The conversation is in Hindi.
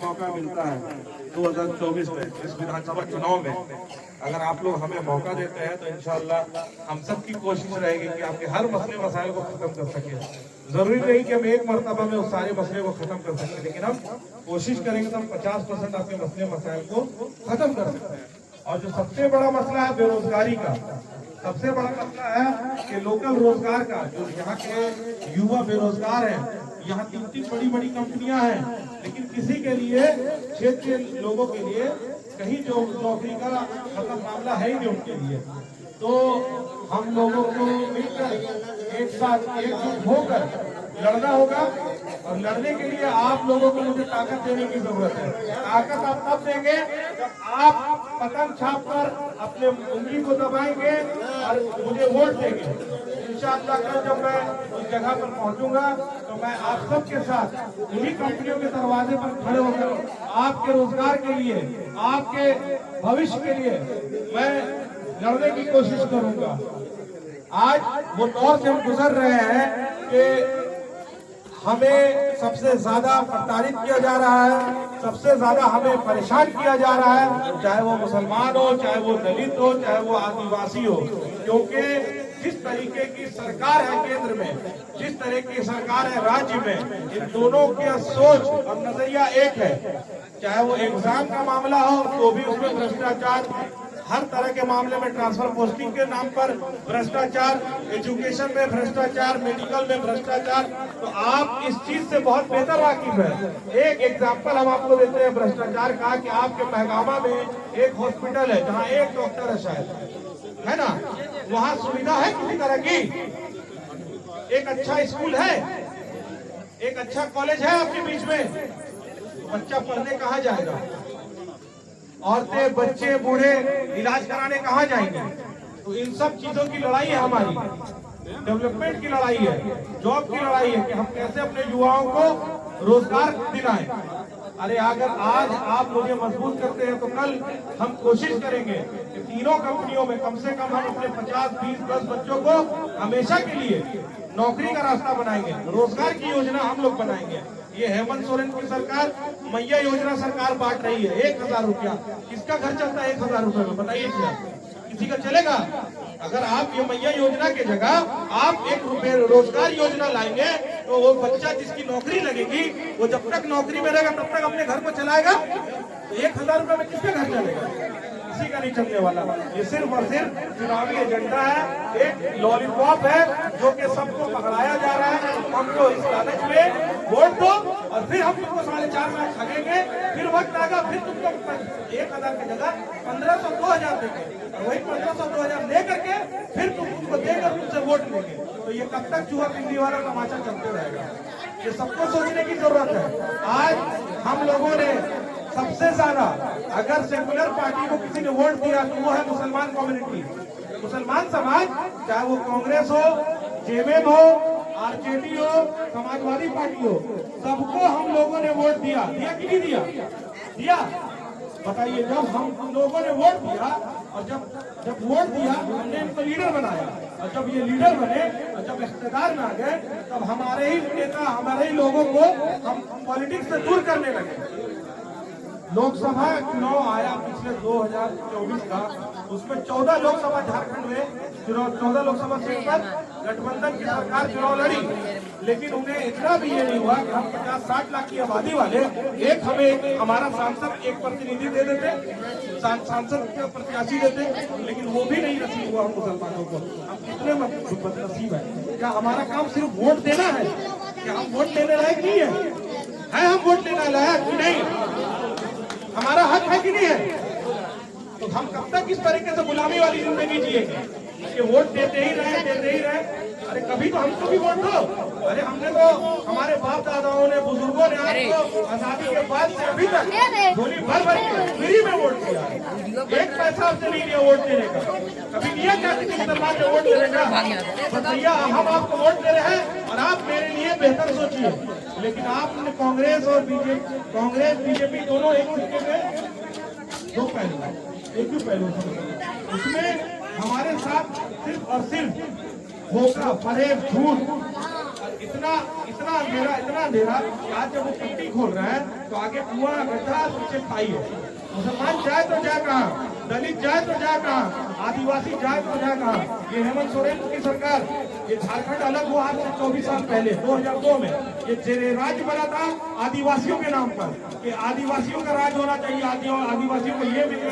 मौका मिलता है 2024 में इस विधानसभा चुनाव में, अगर आप लोग हमें मौका देते हैं तो इंशाअल्लाह हम सब की कोशिश रहेगी कि आपके हर मसले मसाइल को खत्म कर सके। जरूरी नहीं कि हम एक मरतबा में उस सारे मसले को खत्म कर सके, लेकिन हम कोशिश करेंगे तो हम 50% आपके मसले मसाइल को खत्म कर सकते हैं। और जो सबसे बड़ा मसला है बेरोजगारी का, सबसे बड़ा मसला है कि लोकल रोजगार का, जो यहाँ के युवा बेरोजगार हैं, यहाँ 3 बड़ी बड़ी कंपनियां हैं, लेकिन किसी के लिए, क्षेत्र के लोगों के लिए कहीं जो नौकरी का मतलब मामला है ही नहीं उनके लिए। तो हम लोगों को मिलकर एक साथ एकजुट होकर लड़ना होगा, और लड़ने के लिए आप लोगों को मुझे ताकत देने की जरूरत है। ताकत आप तब देंगे जब आप पतंग छाप कर अपने उंगली को दबाएंगे और मुझे वोट देंगे। इंशाअल्लाह कल जब मैं उस जगह पर पहुंचूंगा तो मैं आप सबके साथ उन्हीं कंपनियों के दरवाजे पर खड़े होकर आपके रोजगार के लिए, आपके भविष्य के लिए मैं लड़ने की कोशिश करूंगा। आज वो दौर से हम गुजर रहे हैं कि हमें सबसे ज्यादा प्रताड़ित किया जा रहा है, सबसे ज्यादा हमें परेशान किया जा रहा है, चाहे वो मुसलमान हो, चाहे वो दलित हो, चाहे वो आदिवासी हो। क्योंकि जिस तरीके की सरकार है केंद्र में, जिस तरह की सरकार है राज्य में, इन दोनों की सोच और नजरिया एक है। चाहे वो एग्जाम का मामला हो तो भी उसमें भ्रष्टाचार, हर तरह के मामले में ट्रांसफर पोस्टिंग के नाम पर भ्रष्टाचार, एजुकेशन में भ्रष्टाचार, मेडिकल में भ्रष्टाचार। तो आप इस चीज से बहुत बेहतर वाकिफ है। एक एग्जाम्पल हम आपको देते हैं भ्रष्टाचार का, कि आपके पहगामा में एक हॉस्पिटल है जहाँ एक डॉक्टर है शायद, है ना, वहाँ सुविधा है किसी तरह की? एक अच्छा स्कूल है, एक अच्छा कॉलेज है आपके बीच में? बच्चा पढ़ने कहाँ जाएगा? औरतें, बच्चे, बूढ़े इलाज कराने कहाँ जाएंगे? तो इन सब चीजों की लड़ाई है हमारी, डेवलपमेंट की लड़ाई है, जॉब की लड़ाई है, कि हम कैसे अपने युवाओं को रोजगार दिलाएं। अरे अगर आज आप मुझे मजबूत करते हैं तो कल हम कोशिश करेंगे कि तीनों कंपनियों में कम से कम हम अपने 50, 20, 10 बच्चों को हमेशा के लिए नौकरी का रास्ता बनाएंगे, रोजगार की योजना हम लोग बनाएंगे। ये हेमंत सोरेन की सरकार मैया योजना सरकार बांट रही है, 1000 रुपया। किसका घर चलता है 1000 रुपये में? बताइए क्या किसी का चलेगा? अगर आप ये मैया योजना के जगह आप एक रोजगार योजना लाएंगे तो वो बच्चा जिसकी नौकरी लगेगी वो जब तक नौकरी में रहेगा तब तक अपने घर को चलाएगा। तो 1000 रुपये में किसका घर चलेगा? किसी का नहीं चलने वाला। ये सिर्फ और सिर्फ चुनावी एजेंडा है, एक लॉलीपॉप है जो कि सबको पकड़ाया जा रहा है। हमको इस लालच में वोट दो और फिर हम तुमको 4.5 लाख ठगेंगे, फिर वक्त आएगा फिर तुमको 1000 की जगह 1500, 2000 देंगे, और वही 1500, 2000 ले करके फिर तुमको देकर तुमसे वोट लेंगे। तो ये कब तक चूहा पिंडी वाला तमाशा चलते रहेगा? ये सबको सोचने की जरूरत है। आज हम लोगों ने सबसे ज्यादा अगर सेकुलर पार्टी को किसी ने वोट दिया तो वो है मुसलमान कम्युनिटी, मुसलमान समाज, चाहे वो कांग्रेस हो, जेएमएम हो, आरजेडी हो, समाजवादी पार्टी हो, सबको हम लोगों ने वोट दिया। दिया कि नहीं दिया? दिया। बताइए, जब हम लोगों ने वोट दिया और जब वोट दिया हमने इनको लीडर बनाया, और जब ये लीडर बने और जब इख्तियार में आ गए तब हमारे ही नेता, हमारे ही लोगों को हम पॉलिटिक्स से दूर करने लगे। लोकसभा चुनाव आया पिछले 2024 का, उसमें 14 लोकसभा झारखंड में 14 लोकसभा सीट पर गठबंधन की सरकार चुनाव लड़ी, लेकिन उन्हें इतना भी ये नहीं हुआ कि हम 50-60 लाख की आबादी वाले एक हमें हमारा सांसद, एक प्रतिनिधि दे देते, सांसद के प्रत्याशी देते, लेकिन वो भी नहीं नसीब हुआ हम मुसलमानों को। हम कितने बदनसीब है? क्या हमारा काम सिर्फ वोट देना है? क्या हम वोट लेने लायक नहीं है? हम वोट लेने लायक कि नहीं? हमारा हक है कि नहीं है? तो हम कब तक इस तरीके से गुलामी वाली जिंदगी जिएंगे कि वोट देते ही रहे, देते ही रहे? अरे कभी तो हमको भी वोट दो। अरे हमने तो, हमारे बाप दादाओं ने, बुजुर्गों ने आपको आजादी के बाद से अभी तक झोली भर भर के फ्री में वोट दिया, एक पैसा आपसे नहीं लिया वोट देने का। कभी लिया क्या किसी मुसलमान ने वोट देने का? भैया हम आपको वोट दे रहे हैं और आप मेरे लिए बेहतर सोचिए, लेकिन आपने कांग्रेस और बीजेपी, कांग्रेस बीजेपी दोनों एक सिक्के में दो पहलू, एक ही पहलू। उसमें हमारे साथ सिर्फ और सिर्फ धोखा, फरेब, झूठ, इतना इतना अंधेरा कि आज जब वो पट्टी खोल रहा है तो आगे कुआं, गड्ढा, पीछे खाई है। मुसलमान जाए तो जाए कहाँ, दलित जाए तो जाए कहाँ, आदिवासी जाए तो जाए कहाँ। ये हेमंत सोरेन की सरकार, ये झारखंड अलग हुआ आज से 24 साल पहले 2002 में ये राज्य बना था आदिवासियों के नाम पर कि आदिवासियों का राज होना चाहिए, आदिवासियों को ये मिले।